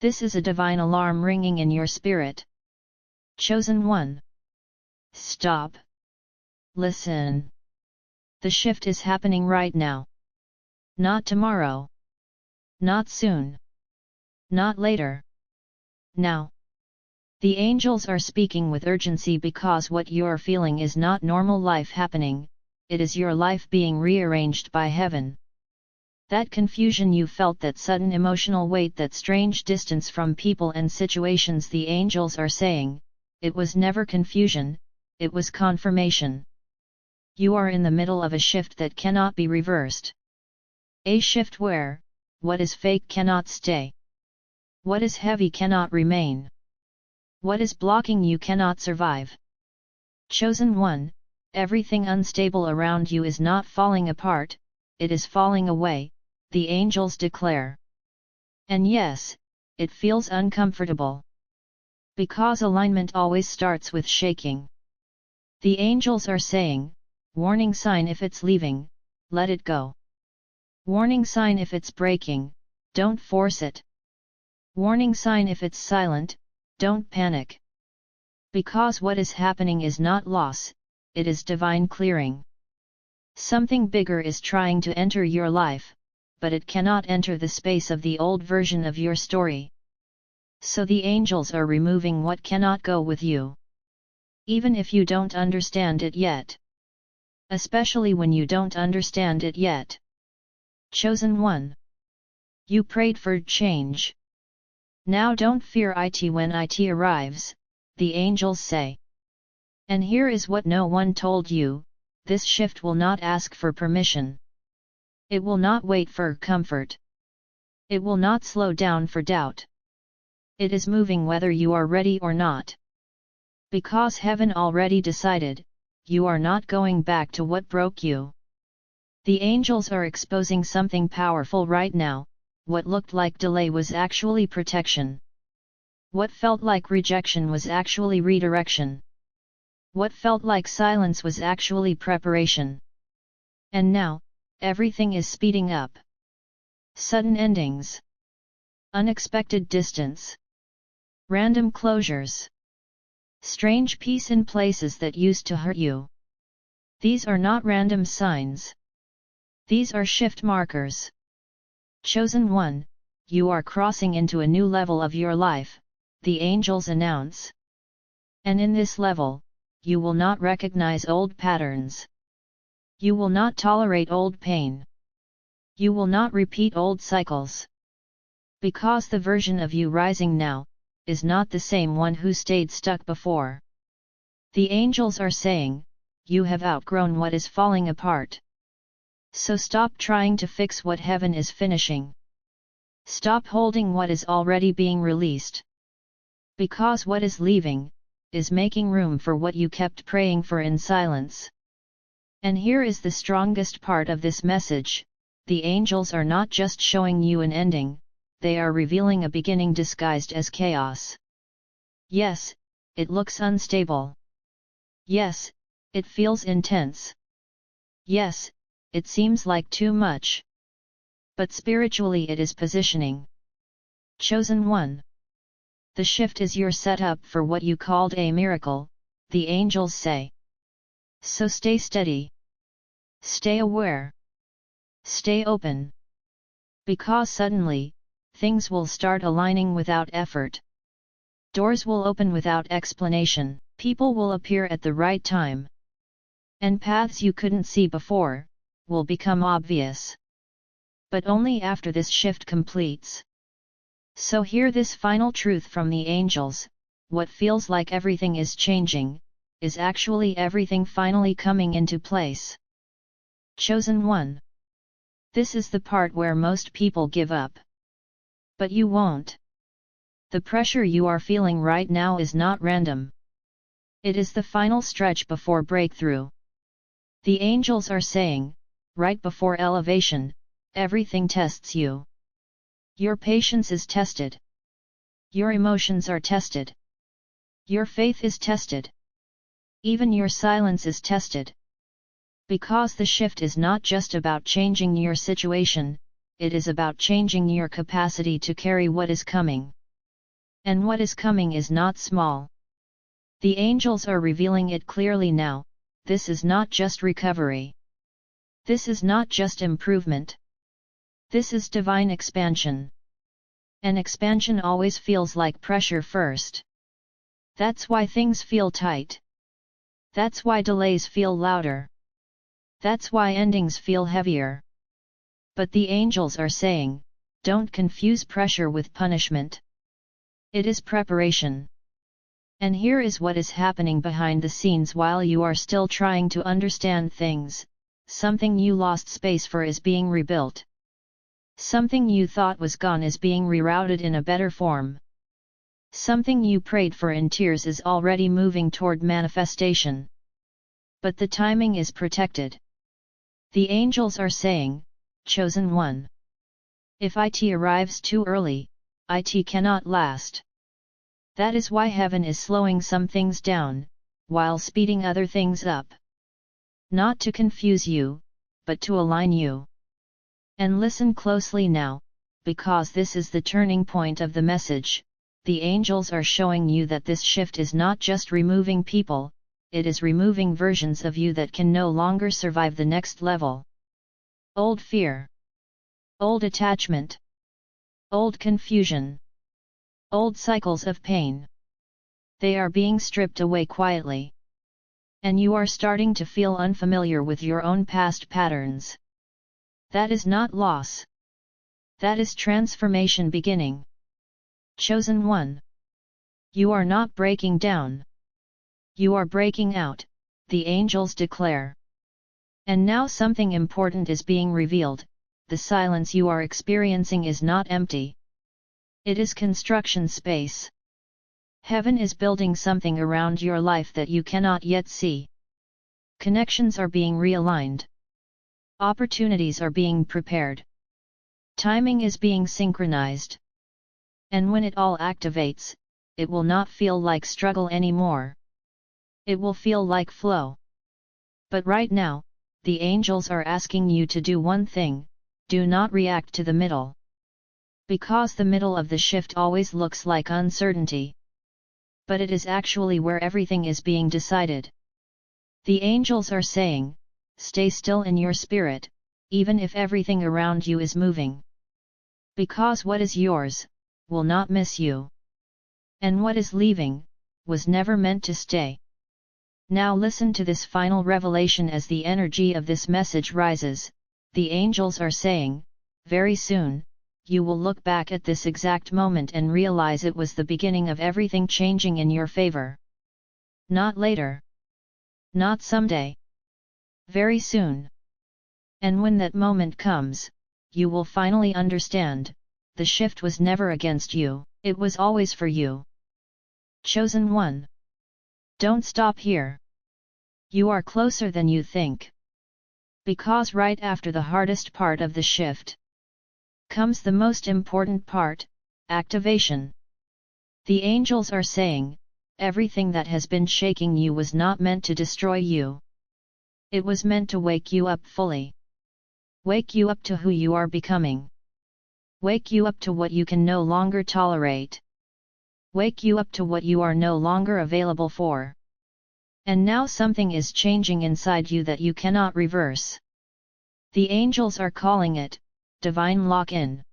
This is a divine alarm ringing in your spirit. Chosen one. Stop. Listen. The shift is happening right now. Not tomorrow. Not soon. Not later. Now. The angels are speaking with urgency because what you're feeling is not normal life happening, it is your life being rearranged by heaven. That confusion you felt, that sudden emotional weight, that strange distance from people and situations, the angels are saying, it was never confusion, it was confirmation. You are in the middle of a shift that cannot be reversed. A shift where, what is fake cannot stay. What is heavy cannot remain. What is blocking you cannot survive. Chosen one, everything unstable around you is not falling apart, it is falling away, the angels declare. And yes, it feels uncomfortable. Because alignment always starts with shaking. The angels are saying, warning sign if it's leaving, let it go. Warning sign if it's breaking, don't force it. Warning sign if it's silent, don't panic. Because what is happening is not loss, it is divine clearing. Something bigger is trying to enter your life, but it cannot enter the space of the old version of your story. So the angels are removing what cannot go with you. Even if you don't understand it yet. Especially when you don't understand it yet. Chosen one. You prayed for change. Now don't fear it when it arrives, the angels say. And here is what no one told you, this shift will not ask for permission. It will not wait for comfort. It will not slow down for doubt. It is moving whether you are ready or not. Because heaven already decided, you are not going back to what broke you. The angels are exposing something powerful right now. What looked like delay was actually protection. What felt like rejection was actually redirection. What felt like silence was actually preparation. And now, everything is speeding up. Sudden endings. Unexpected distance. Random closures. Strange peace in places that used to hurt you. These are not random signs. These are shift markers. Chosen one, you are crossing into a new level of your life, the angels announce. And in this level, you will not recognize old patterns. You will not tolerate old pain. You will not repeat old cycles. Because the version of you rising now, is not the same one who stayed stuck before. The angels are saying, you have outgrown what is falling apart. So stop trying to fix what heaven is finishing. Stop holding what is already being released. Because what is leaving, is making room for what you kept praying for in silence. And here is the strongest part of this message, the angels are not just showing you an ending, they are revealing a beginning disguised as chaos. Yes, it looks unstable. Yes, it feels intense. Yes, it seems like too much. But spiritually it is positioning. Chosen one. The shift is your setup for what you called a miracle, the angels say. So stay steady. Stay aware. Stay open. Because suddenly, things will start aligning without effort. Doors will open without explanation, people will appear at the right time. And paths you couldn't see before, will become obvious. But only after this shift completes. So hear this final truth from the angels, what feels like everything is changing, is actually everything finally coming into place. Chosen one. This is the part where most people give up. But you won't. The pressure you are feeling right now is not random. It is the final stretch before breakthrough. The angels are saying, right before elevation, everything tests you. Your patience is tested. Your emotions are tested. Your faith is tested. Even your silence is tested. Because the shift is not just about changing your situation, it is about changing your capacity to carry what is coming. And what is coming is not small. The angels are revealing it clearly now. This is not just recovery. This is not just improvement. This is divine expansion. And expansion always feels like pressure first. That's why things feel tight. That's why delays feel louder. That's why endings feel heavier. But the angels are saying, don't confuse pressure with punishment. It is preparation. And here is what is happening behind the scenes while you are still trying to understand things. Something you lost space for is being rebuilt. Something you thought was gone is being rerouted in a better form. Something you prayed for in tears is already moving toward manifestation. But the timing is protected. The angels are saying, chosen one. If it arrives too early, it cannot last. That is why heaven is slowing some things down, while speeding other things up. Not to confuse you, but to align you. And listen closely now, because this is the turning point of the message. The angels are showing you that this shift is not just removing people, it is removing versions of you that can no longer survive the next level. Old fear. Old attachment. Old confusion. Old cycles of pain. They are being stripped away quietly. And you are starting to feel unfamiliar with your own past patterns. That is not loss. That is transformation beginning. Chosen one. You are not breaking down. You are breaking out, the angels declare. And now something important is being revealed. The silence you are experiencing is not empty. It is construction space. Heaven is building something around your life that you cannot yet see. Connections are being realigned. Opportunities are being prepared. Timing is being synchronized. And when it all activates, it will not feel like struggle anymore. It will feel like flow. But right now, the angels are asking you to do one thing: do not react to the middle. Because the middle of the shift always looks like uncertainty. But it is actually where everything is being decided. The angels are saying, stay still in your spirit, even if everything around you is moving. Because what is yours, will not miss you. And what is leaving, was never meant to stay. Now listen to this final revelation as the energy of this message rises. The angels are saying, very soon, you will look back at this exact moment and realize it was the beginning of everything changing in your favor. Not later. Not someday. Very soon. And when that moment comes, you will finally understand, the shift was never against you, it was always for you. Chosen one. Don't stop here. You are closer than you think. Because right after the hardest part of the shift, comes the most important part, activation. The angels are saying, everything that has been shaking you was not meant to destroy you. It was meant to wake you up fully. Wake you up to who you are becoming. Wake you up to what you can no longer tolerate. Wake you up to what you are no longer available for. And now something is changing inside you that you cannot reverse. The angels are calling it, divine lock-in.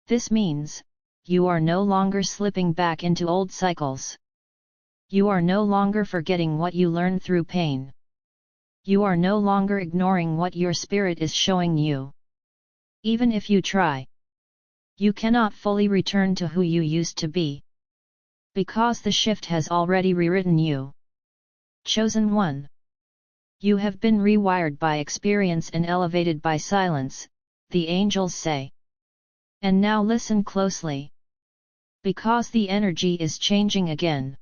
This means, you are no longer slipping back into old cycles. You are no longer forgetting what you learned through pain. You are no longer ignoring what your spirit is showing you. Even if you try, you cannot fully return to who you used to be. Because the shift has already rewritten you. Chosen one. You have been rewired by experience and elevated by silence, the angels say. And now listen closely. Because the energy is changing again.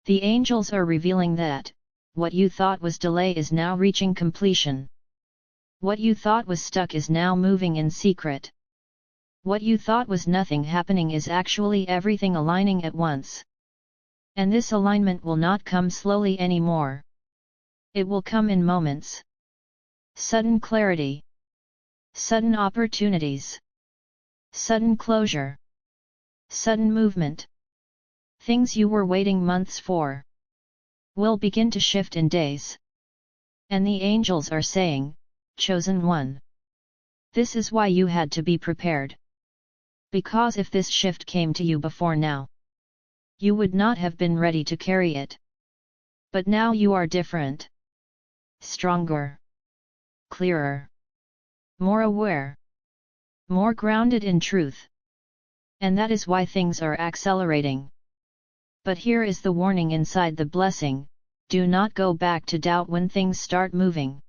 The angels are revealing that, what you thought was delay is now reaching completion. What you thought was stuck is now moving in secret. What you thought was nothing happening is actually everything aligning at once. And this alignment will not come slowly anymore. It will come in moments. Sudden clarity. Sudden opportunities. Sudden closure. Sudden movement. Things you were waiting months for will begin to shift in days. And the angels are saying, Chosen One. This is why you had to be prepared. Because if this shift came to you before now, you would not have been ready to carry it. But now you are different. Stronger. Clearer. More aware. More grounded in truth. And that is why things are accelerating. But here is the warning inside the blessing: do not go back to doubt when things start moving.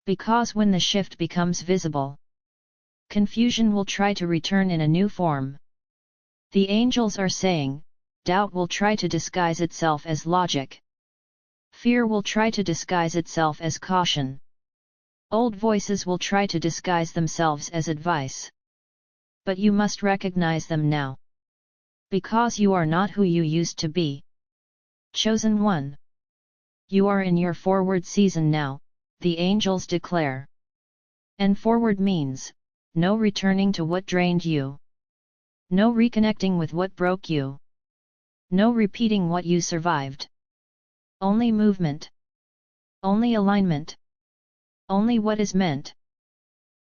Because when the shift becomes visible, confusion will try to return in a new form. The angels are saying, doubt will try to disguise itself as logic. Fear will try to disguise itself as caution. Old voices will try to disguise themselves as advice. But you must recognize them now. Because you are not who you used to be. Chosen One. You are in your forward season now, the angels declare. And forward means, no returning to what drained you. No reconnecting with what broke you. No repeating what you survived. Only movement. Only alignment. Only what is meant.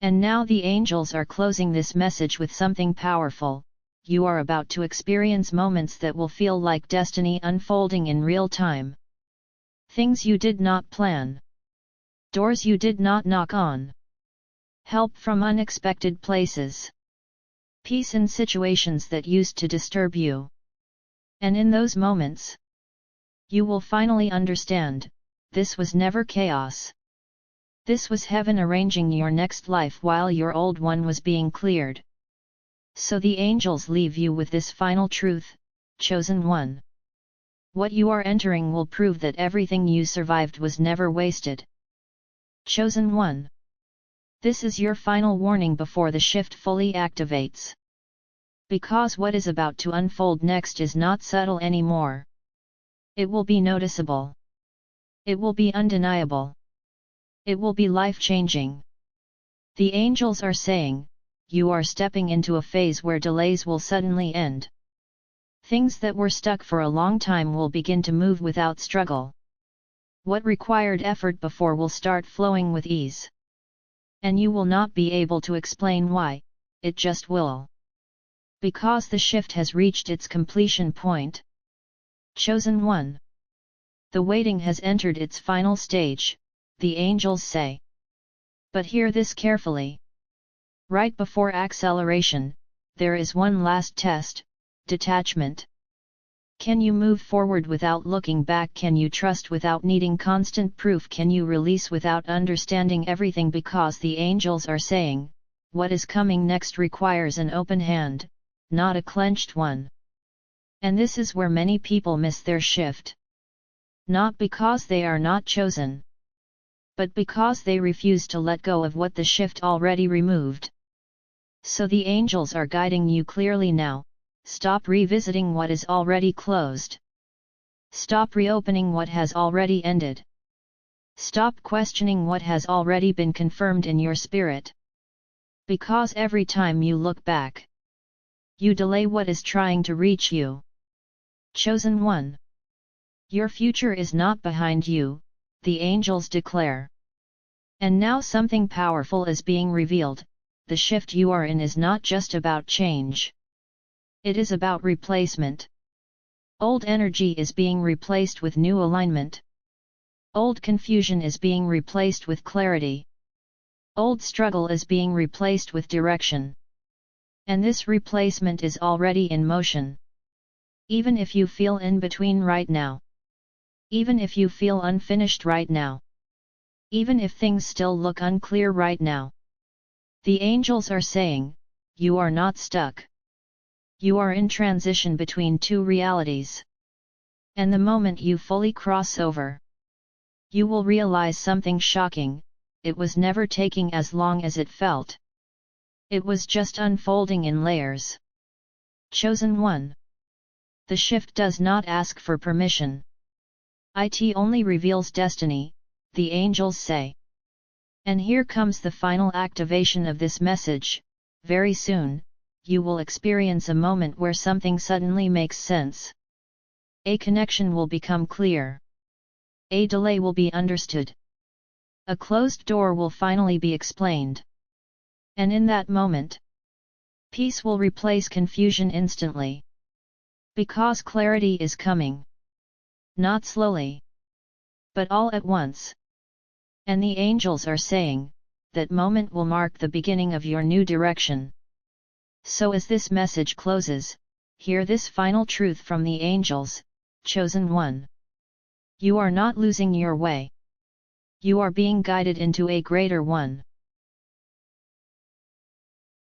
And now the angels are closing this message with something powerful. You are about to experience moments that will feel like destiny unfolding in real time. Things you did not plan. Doors you did not knock on. Help from unexpected places. Peace in situations that used to disturb you. And in those moments, you will finally understand, this was never chaos. This was heaven arranging your next life while your old one was being cleared. So the angels leave you with this final truth, Chosen One. What you are entering will prove that everything you survived was never wasted. Chosen One. This is your final warning before the shift fully activates. Because what is about to unfold next is not subtle anymore. It will be noticeable. It will be undeniable. It will be life-changing. The angels are saying, you are stepping into a phase where delays will suddenly end. Things that were stuck for a long time will begin to move without struggle. What required effort before will start flowing with ease. And you will not be able to explain why, it just will. Because the shift has reached its completion point. Chosen One. The waiting has entered its final stage, the angels say. But hear this carefully. Right before acceleration, there is one last test, detachment. Can you move forward without looking back? Can you trust without needing constant proof? Can you release without understanding everything? Because the angels are saying, what is coming next requires an open hand, not a clenched one. And this is where many people miss their shift. Not because they are not chosen, but because they refuse to let go of what the shift already removed. So the angels are guiding you clearly now. Stop revisiting what is already closed. Stop reopening what has already ended. Stop questioning what has already been confirmed in your spirit. Because every time you look back, you delay what is trying to reach you. Chosen One. Your future is not behind you, the angels declare. And now something powerful is being revealed. The shift you are in is not just about change. It is about replacement. Old energy is being replaced with new alignment. Old confusion is being replaced with clarity. Old struggle is being replaced with direction. And this replacement is already in motion. Even if you feel in between right now. Even if you feel unfinished right now. Even if things still look unclear right now. The angels are saying, you are not stuck. You are in transition between two realities. And the moment you fully cross over, you will realize something shocking: it was never taking as long as it felt. It was just unfolding in layers. Chosen One. The shift does not ask for permission. It only reveals destiny, the angels say. And here comes the final activation of this message. Very soon, you will experience a moment where something suddenly makes sense. A connection will become clear. A delay will be understood. A closed door will finally be explained. And in that moment, peace will replace confusion instantly. Because clarity is coming. Not slowly, but all at once. And the angels are saying, that moment will mark the beginning of your new direction. So as this message closes, hear this final truth from the angels, chosen one. You are not losing your way. You are being guided into a greater one.